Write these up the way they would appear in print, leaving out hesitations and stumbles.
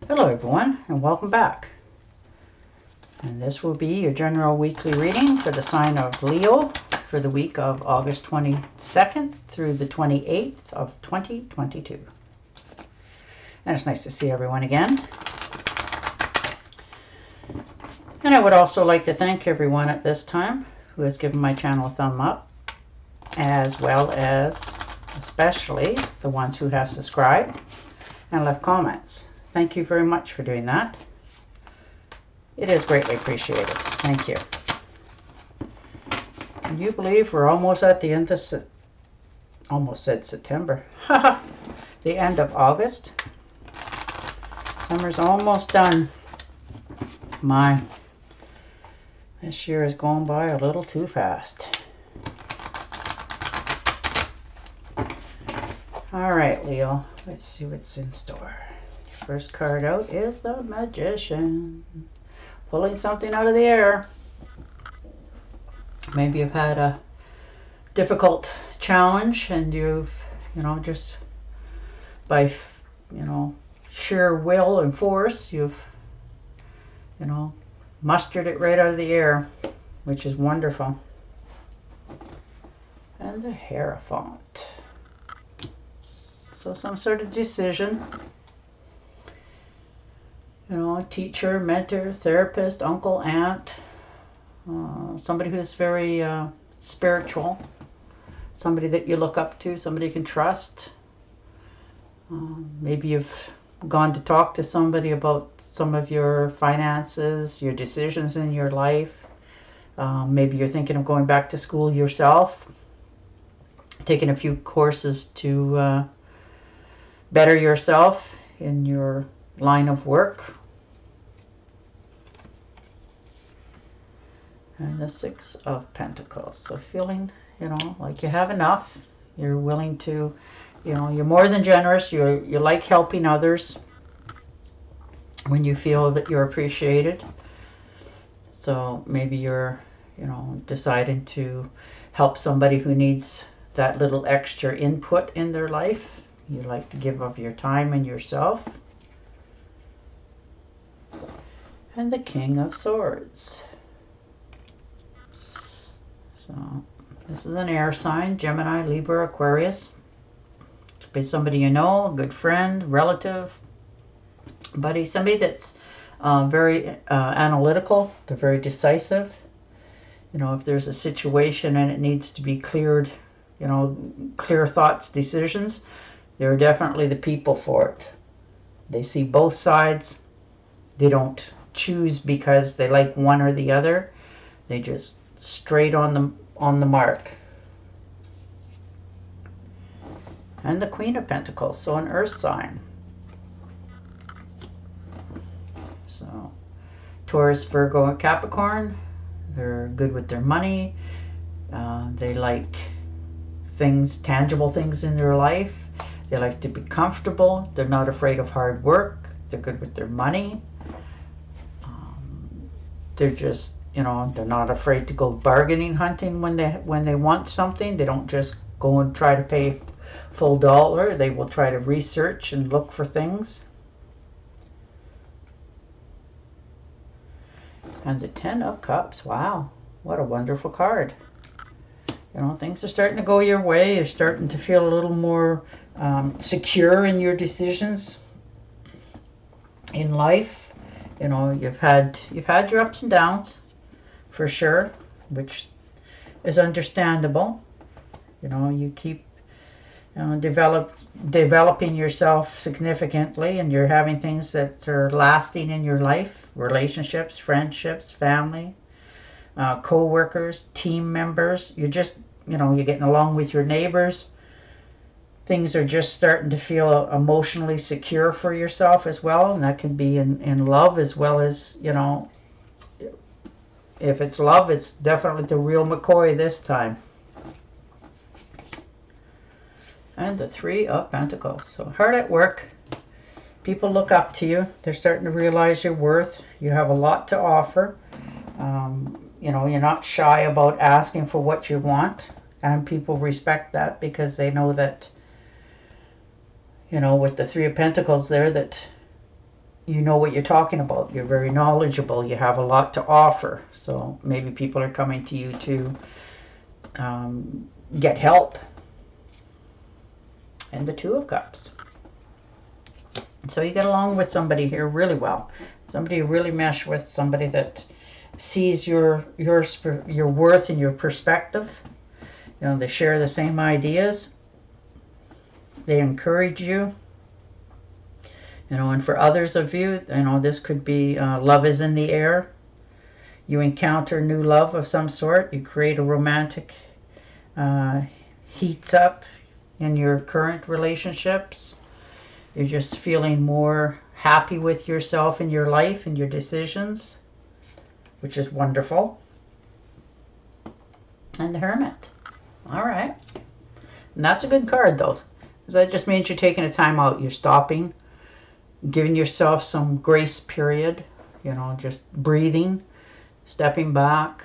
Hello everyone, and welcome back. And this will be your general weekly reading for the sign of Leo for the week of August 22nd through the 28th of 2022. And it's nice to see everyone again. And I would also like to thank everyone at this time who has given my channel a thumb up, as well as especially the ones who have subscribed and left comments. Thank you very much for doing that. It is greatly appreciated. Thank you. Can you believe we're almost at the end of almost said September. The end of August. Summer's almost done. This year is going by a little too fast. All right, Leo. Let's see what's in store. First card out is the Magician. Pulling something out of the air. Maybe you've had a difficult challenge and you've, just by, sheer will and force, you've, mustered it right out of the air, which is wonderful. And the Hierophant. So some sort of decision. Teacher, mentor, therapist, uncle, aunt, somebody who's very spiritual, somebody that you look up to, somebody you can trust. Maybe you've gone to talk to somebody about some of your finances, your decisions in your life. Maybe you're thinking of going back to school yourself, taking a few courses to better yourself in your line of work. And the Six of Pentacles. So feeling, like you have enough. You're willing to, you're more than generous. You like helping others when you feel that you're appreciated. So maybe you're, deciding to help somebody who needs that little extra input in their life. You like to give of your time and yourself. And the King of Swords. So this is an air sign, Gemini, Libra, Aquarius. Could be somebody you know, a good friend, relative, buddy, somebody that's very analytical. They're very decisive. If there's a situation and it needs to be cleared, clear thoughts, decisions, they're definitely the people for it. They see both sides. They don't choose because they like one or the other. They just straight on the mark. And the Queen of Pentacles, so an earth sign. So Taurus, Virgo, and Capricorn, they're good with their money. They like things, tangible things in their life. They like to be comfortable. They're not afraid of hard work. They're good with their money. They're just, they're not afraid to go bargaining hunting when they want something. They don't just go and try to pay full dollar. They will try to research and look for things. And the Ten of Cups. Wow, what a wonderful card. Things are starting to go your way. You're starting to feel a little more secure in your decisions in life. You've had your ups and downs, for sure, which is understandable. You keep developing yourself significantly, and you're having things that are lasting in your life, relationships, friendships, family, co-workers, team members. You're just, you're getting along with your neighbors. Things are just starting to feel emotionally secure for yourself as well, and that can be in love as well as, if it's love, it's definitely the real McCoy this time. And the Three of Pentacles. So hard at work. People look up to you. They're starting to realize your worth. You have a lot to offer. You're not shy about asking for what you want, and people respect that because they know that, with the Three of Pentacles there, that you know what you're talking about. You're very knowledgeable. You have a lot to offer. So maybe people are coming to you to get help. And the Two of Cups. So you get along with somebody here really well. Somebody you really mesh with. Somebody that sees your worth and your perspective. You know, they share the same ideas. They encourage you. You know, and for others of you, you know, this could be love is in the air. You encounter new love of some sort. You create a romantic heats up in your current relationships. You're just feeling more happy with yourself and your life and your decisions, which is wonderful. And the Hermit. All right. And that's a good card, though, because that just means you're taking a time out. You're stopping, giving yourself some grace period, you know, just breathing, stepping back,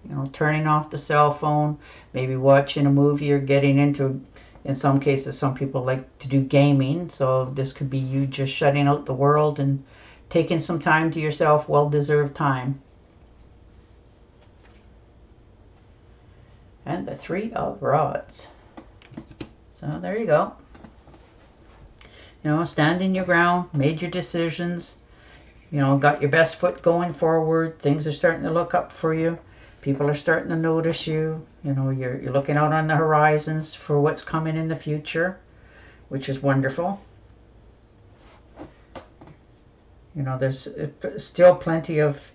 you know, turning off the cell phone, maybe watching a movie or getting into, in some cases, some people like to do gaming. So this could be you just shutting out the world and taking some time to yourself, well-deserved time. And the Three of Rods. So there you go. You know, standing your ground, made your decisions, you know, got your best foot going forward. Things are starting to look up for you. People are starting to notice you. You know, you're looking out on the horizons for what's coming in the future, which is wonderful. You know, there's still plenty of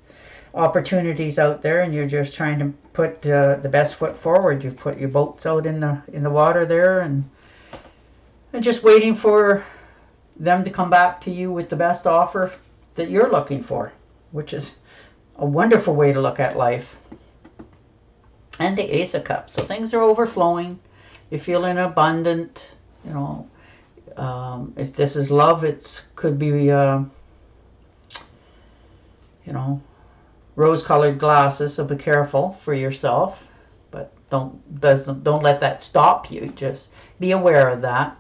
opportunities out there, and you're just trying to put the best foot forward. You've put your boats out in the water there, and just waiting for them to come back to you with the best offer that you're looking for, which is a wonderful way to look at life. And the Ace of Cups. So things are overflowing. You're feeling abundant. You know, if this is love, it could be, you know, rose-colored glasses. So be careful for yourself. But don't let that stop you. Just be aware of that.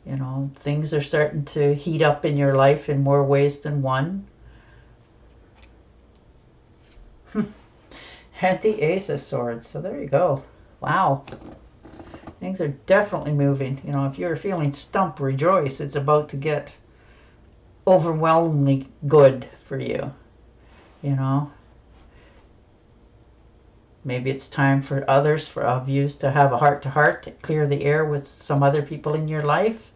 You know, things are starting to heat up in your life in more ways than one. And the Ace of Swords. So there you go. Wow. Things are definitely moving. You know, if you're feeling stumped, rejoice. It's about to get overwhelmingly good for you. You know. Maybe it's time for others, of you, to have a heart-to-heart, to clear the air with some other people in your life.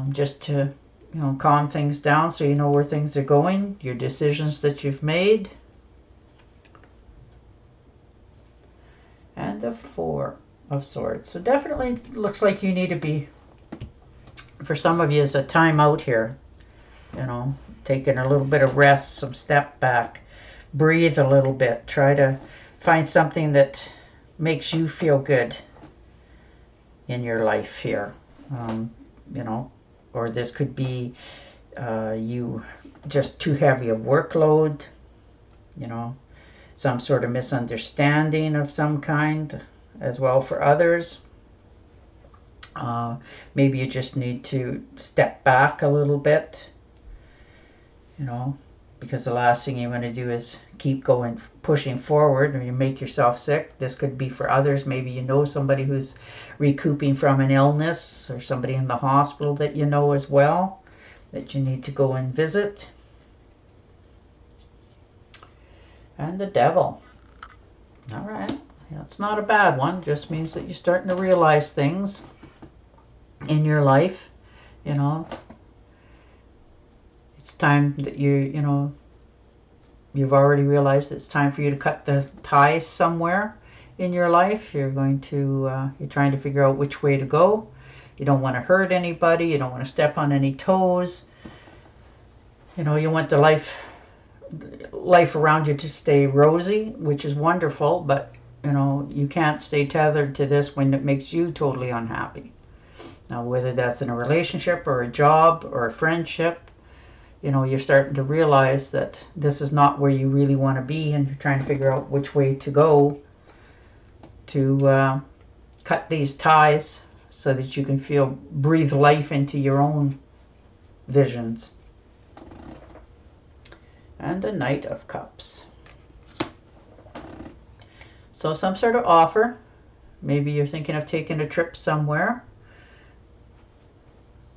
Just to, you know, calm things down so you know where things are going, your decisions that you've made. And the Four of Swords. So definitely looks like you need to be, for some of you, it's a time out here. You know, taking a little bit of rest, some step back, breathe a little bit, try to find something that makes you feel good in your life here. You know, or this could be you just too heavy a workload, you know, some sort of misunderstanding of some kind as well for others. Maybe you just need to step back a little bit, you know, because the last thing you want to do is keep going, pushing forward, or you make yourself sick. This could be for others. Maybe you know somebody who's recouping from an illness, or somebody in the hospital that you know as well, that you need to go and visit. And the Devil. All right. That's not a bad one. Just means that you're starting to realize things in your life. You know, it's time that you know, you've already realized it's time for you to cut the ties somewhere in your life. You're going to, you're trying to figure out which way to go. You don't want to hurt anybody. You don't want to step on any toes. You know, you want the life around you to stay rosy, which is wonderful, but, you know, you can't stay tethered to this when it makes you totally unhappy. Now, whether that's in a relationship or a job or a friendship, you know, you're starting to realize that this is not where you really want to be, and you're trying to figure out which way to go to cut these ties so that you can breathe life into your own visions. and a Knight of Cups. So some sort of offer. Maybe you're thinking of taking a trip somewhere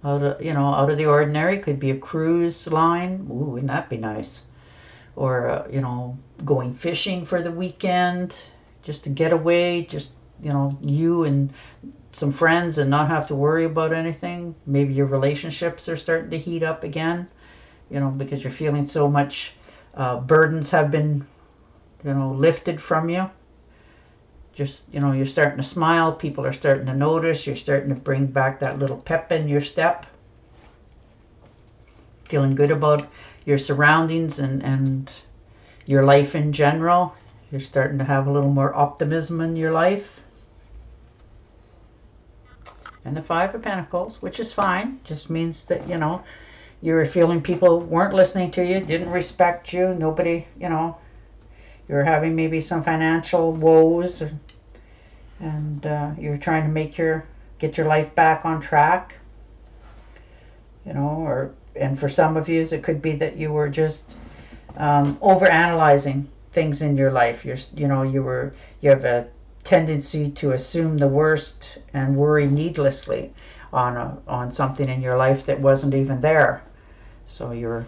out of the ordinary. Could be a cruise line. Ooh, wouldn't that be nice? Or going fishing for the weekend, just to get away, just you and some friends, and not have to worry about anything. Maybe your relationships are starting to heat up again, because you're feeling so much burdens have been lifted from you. Just you're starting to smile, people are starting to notice, you're starting to bring back that little pep in your step, feeling good about your surroundings and your life in general. You're starting to have a little more optimism in your life. And the Five of Pentacles, which is fine, just means that you were feeling people weren't listening to you, didn't respect you, nobody, you were having maybe some financial woes, and you're trying to get your life back on track, and for some of you, it could be that you were just over analyzing things in your life. You have a tendency to assume the worst and worry needlessly on something in your life that wasn't even there. So you're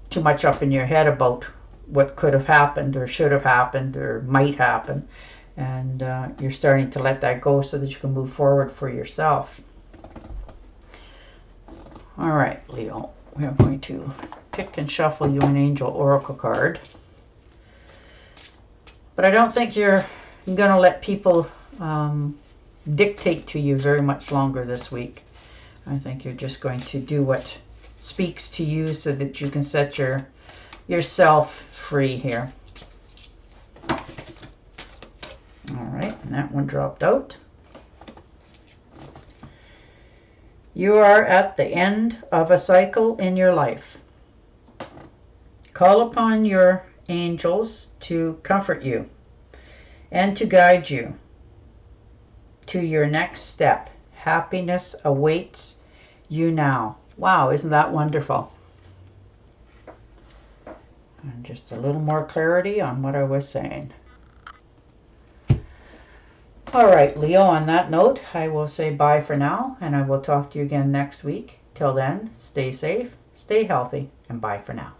too much up in your head about what could have happened or should have happened or might happen, and you're starting to let that go so that you can move forward for yourself. All right, Leo, we are going to pick and shuffle you an Angel Oracle card. But I don't think you're going to let people dictate to you very much longer this week. I think you're just going to do what speaks to you so that you can set yourself free here. All right, and that one dropped out. You are at the end of a cycle in your life. Call upon your angels to comfort you and to guide you to your next step. Happiness awaits you now. Wow, isn't that wonderful? And just a little more clarity on what I was saying. All right, Leo, on that note, I will say bye for now, and I will talk to you again next week. Till then, stay safe, stay healthy, and bye for now.